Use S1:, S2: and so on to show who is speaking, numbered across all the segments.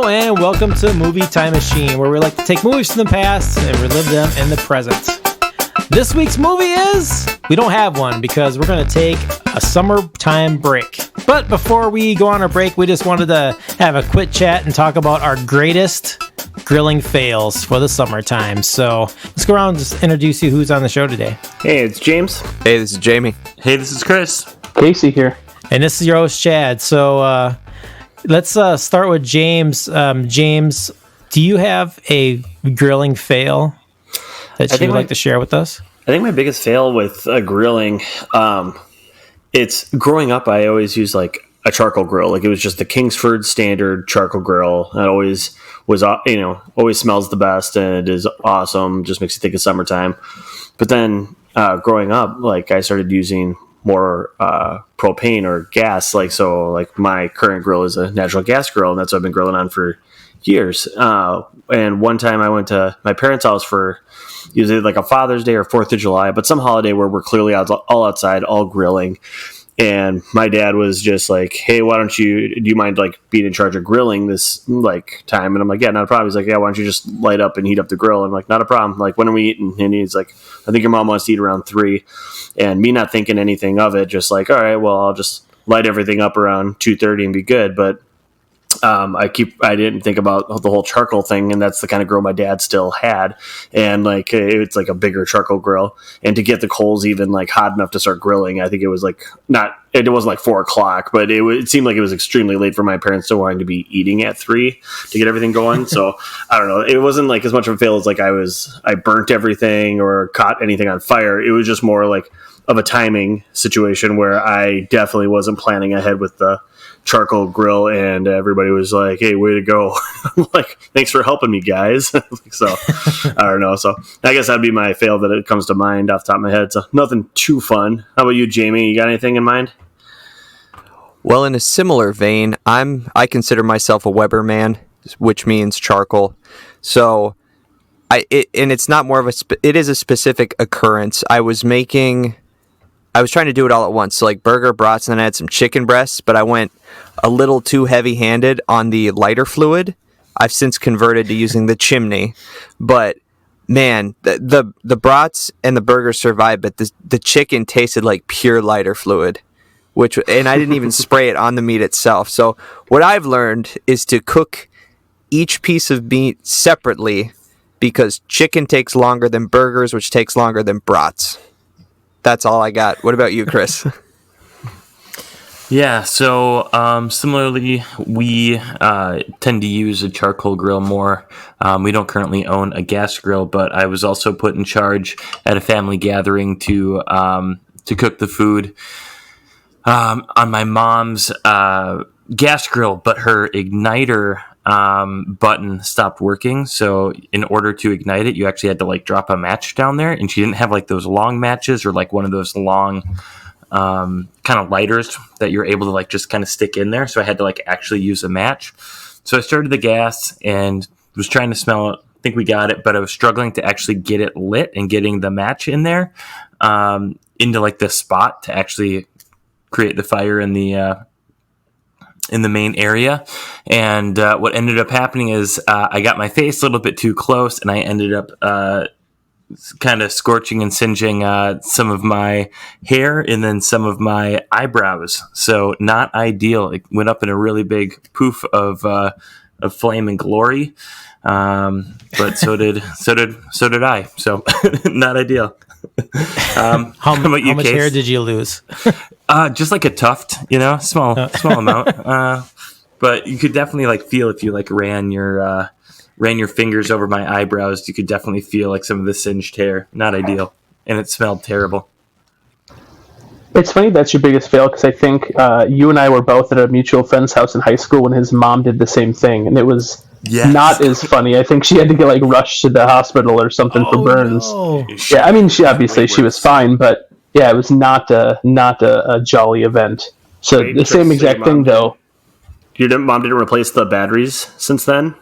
S1: Hello and welcome to Movie Time Machine, where we like to take movies from the past and relive them in the present. This week's movie is... we don't have one because we're going to take a summertime break. But before we go on our break, we just wanted to have a quick chat and talk about our greatest grilling fails for the summertime. So let's go around and just introduce you who's on the show today.
S2: Hey, it's James.
S3: Hey, this is Jamie.
S4: Hey, this is Chris.
S5: Casey here.
S1: And this is your host, Chad. So let's start with James. James, do you have a grilling fail that you would like to share with us?
S2: I think my biggest fail with grilling, it's growing up, I always used like a charcoal grill. Like it was just the Kingsford standard charcoal grill. It always was, always smells the best and it is awesome. Just makes you think of summertime. But then growing up, like I started using more propane or gas. Like my current grill is a natural gas grill, and that's what I've been grilling on for years. And one time I went to my parents' house for usually like a Father's Day or 4th of July, but some holiday where we're clearly all outside, all grilling. And my dad was just like, hey, do you mind like being in charge of grilling this like time? And I'm like, yeah, not a problem. He's like, yeah, why don't you just light up and heat up the grill? And I'm like, not a problem. Like, when are we eating? And he's like, I think your mom wants to eat around 3. And me not thinking anything of it, just like, all right, well, I'll just light everything up around 2:30 and be good. But I didn't think about the whole charcoal thing, and that's the kind of grill my dad still had. And like, it's like a bigger charcoal grill, and to get the coals even like hot enough to start grilling, I think it was like it wasn't like 4:00, but it seemed like it was extremely late for my parents still wanting to be eating at 3 to get everything going. So I don't know. It wasn't like as much of a fail as like I burnt everything or caught anything on fire. It was just more like of a timing situation where I definitely wasn't planning ahead with the charcoal grill, and everybody was like, hey, way to go. I'm like, thanks for helping me, guys. So I don't know. So I guess that'd be my fail that it comes to mind off the top of my head. So nothing too fun. How about you, Jamie? You got anything in mind?
S3: Well, in a similar vein, I consider myself a Weber man, which means charcoal. So it's not more of it is a specific occurrence. I was trying to do it all at once. So like burger, brats, and then I had some chicken breasts, but I went a little too heavy-handed on the lighter fluid. I've since converted to using the chimney. But man, the brats and the burgers survived, but the chicken tasted like pure lighter fluid, and I didn't even spray it on the meat itself. So what I've learned is to cook each piece of meat separately, because chicken takes longer than burgers, which takes longer than brats. That's all I got. What about you, Chris?
S4: Yeah, so similarly, we tend to use a charcoal grill more. We don't currently own a gas grill, but I was also put in charge at a family gathering to cook the food on my mom's gas grill, but her igniter button stopped working. So in order to ignite it, you actually had to like drop a match down there, and she didn't have like those long matches or like one of those long kind of lighters that you're able to like just kind of stick in there. So I had to like actually use a match. So I started the gas and was trying to smell it. I think we got it, but I was struggling to actually get it lit and getting the match in there into like the spot to actually create the fire in the main area. And what ended up happening is I got my face a little bit too close, and I ended up kind of scorching and singeing some of my hair and then some of my eyebrows. So not ideal. It went up in a really big poof of flame and glory. But so did I. So not ideal.
S1: How much hair did you lose?
S4: Just like a tuft, small amount. But you could definitely like feel if you like ran your fingers over my eyebrows, you could definitely feel like some of the singed hair. Not ideal, and it smelled terrible.
S5: It's funny that's your biggest fail, because I think you and I were both at a mutual friend's house in high school when his mom did the same thing, and it was not as funny. I think she had to get like rushed to the hospital or something for burns. No. Yeah, I mean, she was fine, but yeah, it was not a jolly event. So the same exact thing, though.
S2: Your mom didn't replace the batteries since then?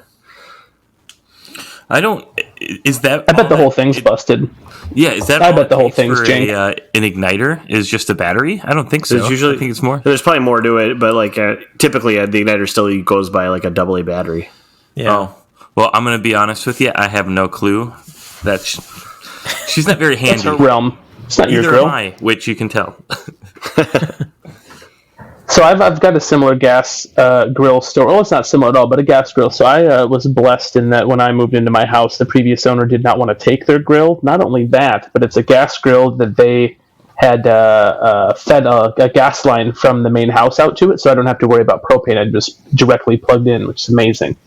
S4: I don't. Is that?
S5: I bet the whole thing's busted.
S4: Yeah, is that?
S5: I bet the whole thing's jank.
S4: An igniter is just a battery? I don't think so. I think it's more.
S2: There's probably more to it, but like typically the igniter still goes by like a AA battery.
S1: Yeah.
S4: Oh, well, I'm going to be honest with you. I have no clue. That's she's not very handy.
S5: It's her realm. It's not your
S4: Either
S5: grill.
S4: am I, which you can tell.
S5: So I've got a similar gas grill store. Well, it's not similar at all, but a gas grill. So I was blessed in that when I moved into my house, the previous owner did not want to take their grill. Not only that, but it's a gas grill that they had fed a gas line from the main house out to it, so I don't have to worry about propane. I just directly plugged in, which is amazing.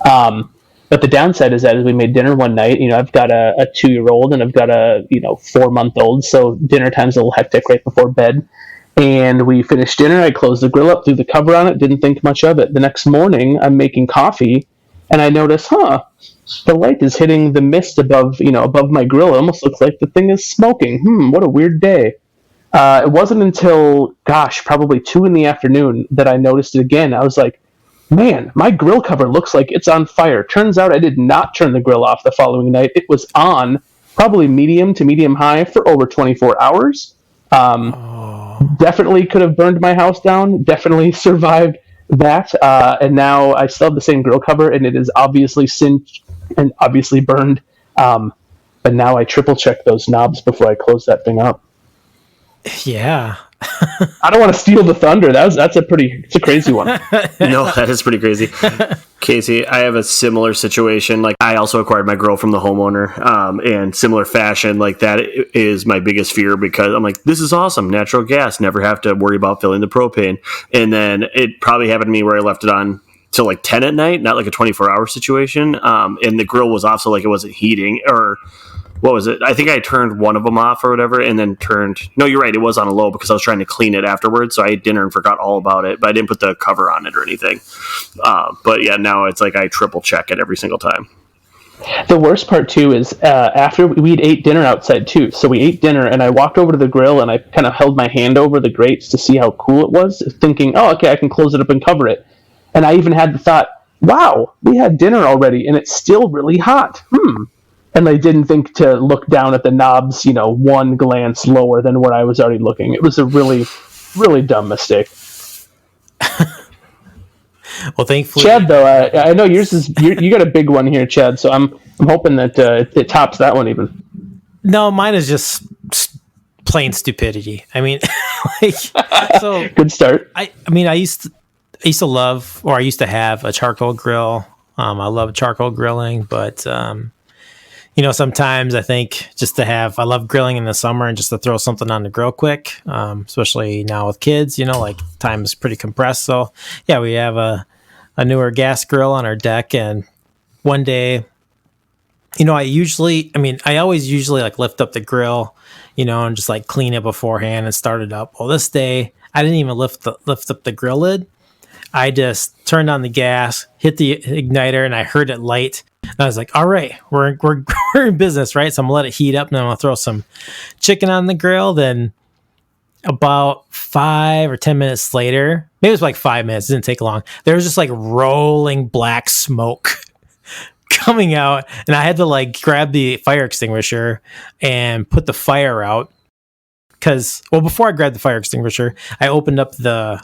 S5: But the downside is that as we made dinner one night, I've got a 2-year-old and I've got a 4-month-old, so dinner time's a little hectic right before bed. And we finished dinner. I closed the grill up, threw the cover on it, didn't think much of it. The next morning, I'm making coffee, and I notice, the light is hitting the mist above my grill. It almost looks like the thing is smoking. What a weird day. It wasn't until, probably 2 p.m. that I noticed it again. I was like, man, my grill cover looks like it's on fire. Turns out I did not turn the grill off the following night. It was on, probably medium to medium high, for over 24 hours. Definitely could have burned my house down. Definitely survived that. And now I still have the same grill cover, and it is obviously singed and obviously burned. But now I triple check those knobs before I close that thing up.
S1: Yeah.
S5: I don't want to steal the thunder. It's a crazy one.
S2: No, that is pretty crazy. Casey, I have a similar situation. Like, I also acquired my grill from the homeowner, and similar fashion. Like, that is my biggest fear, because I'm like, this is awesome, natural gas, never have to worry about filling the propane. And then it probably happened to me where I left it on till like 10 at night, not like a 24-hour situation. And the grill was off, so like it wasn't heating, or what was it? I think I turned one of them off or whatever, and then no, you're right, it was on a low because I was trying to clean it afterwards, so I ate dinner and forgot all about it, but I didn't put the cover on it or anything. But yeah, now it's like I triple check it every single time.
S5: The worst part too is after we'd ate dinner outside too. So we ate dinner, and I walked over to the grill and I kind of held my hand over the grates to see how cool it was, thinking, oh, okay, I can close it up and cover it. And I even had the thought, wow, we had dinner already and it's still really hot. And I didn't think to look down at the knobs, one glance lower than where I was already looking. It was a really, really dumb mistake.
S1: Well, thankfully,
S5: Chad, though, I know yours is you got a big one here, Chad. So I'm hoping that it tops that one even.
S1: No, mine is just plain stupidity. I mean, so
S5: good start.
S1: I used to love, or I used to have, a charcoal grill. I love charcoal grilling, but sometimes I think I love grilling in the summer and just to throw something on the grill quick, especially now with kids, like time is pretty compressed. So yeah, we have a newer gas grill on our deck. And one day, I always usually like lift up the grill, and just like clean it beforehand and start it up. Well, this day I didn't even lift up the grill lid. I just turned on the gas, hit the igniter, and I heard it light. And I was like, all right, we're in business, right? So I'm going to let it heat up, and then I'm going to throw some chicken on the grill. Then about 5 or 10 minutes later, maybe it was like 5 minutes, it didn't take long, there was just like rolling black smoke coming out, and I had to like grab the fire extinguisher and put the fire out. Before I grabbed the fire extinguisher, I opened up the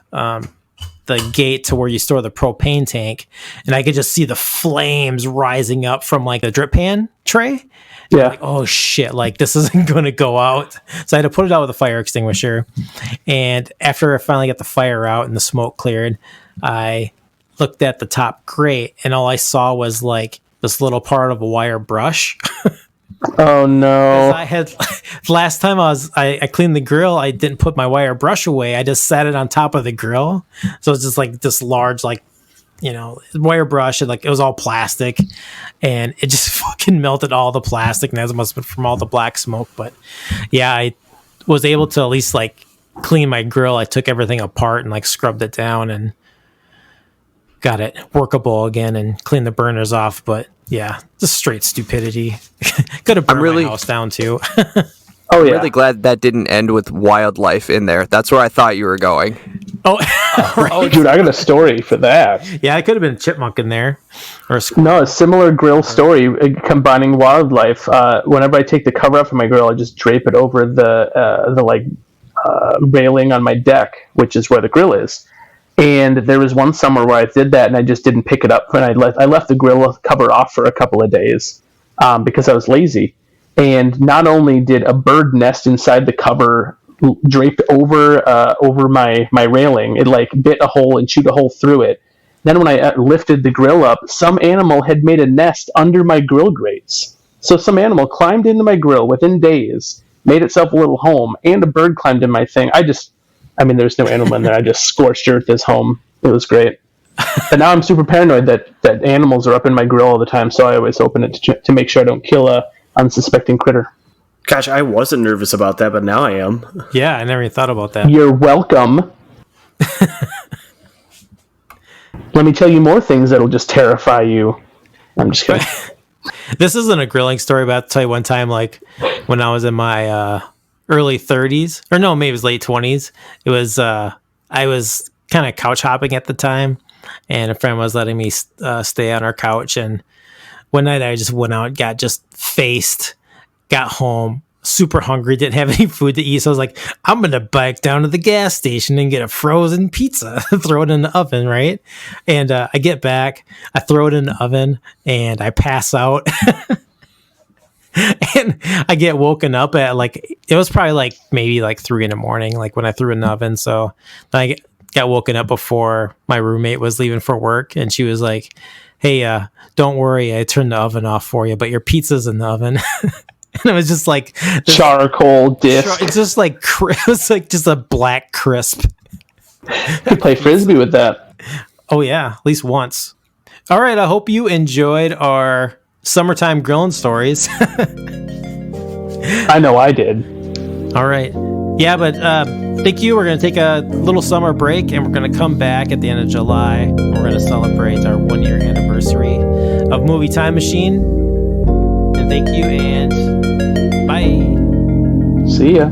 S1: gate to where you store the propane tank, and I could just see the flames rising up from like the drip pan tray.
S5: Yeah.
S1: Like, oh shit, like this isn't going to go out. So I had to put it out with a fire extinguisher. And after I finally got the fire out and the smoke cleared, I looked at the top grate, and all I saw was like this little part of a wire brush.
S5: Oh no.
S1: I had last time I cleaned the grill, I didn't put my wire brush away. I just sat it on top of the grill. So it's just like this large, like, wire brush, and like it was all plastic, and it just fucking melted all the plastic, and that must have been from all the black smoke. But yeah, I was able to at least like clean my grill. I took everything apart and like scrubbed it down and got it workable again and cleaned the burners off. But yeah, just straight stupidity. Could have burned my house down too.
S5: Oh yeah.
S3: I'm really glad that didn't end with wildlife in there. That's where I thought you were going.
S1: Oh, right.
S5: Oh, dude, I got a story for that.
S1: Yeah, it could have been a chipmunk in there, or
S5: a similar grill story combining wildlife. Whenever I take the cover off of my grill, I just drape it over the railing on my deck, which is where the grill is. And there was one summer where I did that, and I just didn't pick it up. And I left the grill cover off for a couple of days because I was lazy. And not only did a bird nest inside the cover drape over my railing, it like bit a hole and chewed a hole through it. Then when I lifted the grill up, some animal had made a nest under my grill grates. So some animal climbed into my grill within days, made itself a little home, and a bird climbed in my thing. There's no animal in there. I just scorched earth this home. It was great. But now I'm super paranoid that animals are up in my grill all the time, so I always open it to make sure I don't kill a unsuspecting critter.
S2: Gosh, I wasn't nervous about that, but now I am.
S1: Yeah, I never even thought about that.
S5: You're welcome. Let me tell you more things that'll just terrify you. I'm just kidding.
S1: This isn't a grilling story, but I'll tell you one time, like when I was in my early 30s, or no, maybe it was late 20s. It was I was kind of couch hopping at the time, and a friend was letting me stay on our couch. And one night I just went out, got just faced, got home, super hungry, didn't have any food to eat. So I was like, I'm going to bike down to the gas station and get a frozen pizza, throw it in the oven, right? And I get back, I throw it in the oven, and I pass out. And I get woken up at it was probably maybe 3 a.m, like when I threw it in the oven. So I got woken up before my roommate was leaving for work, and she was like, hey, don't worry, I turned the oven off for you, but your pizza's in the oven. And it was just like this
S5: charcoal disc.
S1: It's just it was like just a black crisp.
S5: You could play frisbee with that.
S1: Oh yeah, at least once. All right, I hope you enjoyed our summertime grilling stories.
S5: I know I did.
S1: All right. Yeah, but thank you. We're going to take a little summer break, and we're going to come back at the end of July. We're going to celebrate our 1-year anniversary of Movie Time Machine. And thank you, and bye.
S5: See ya.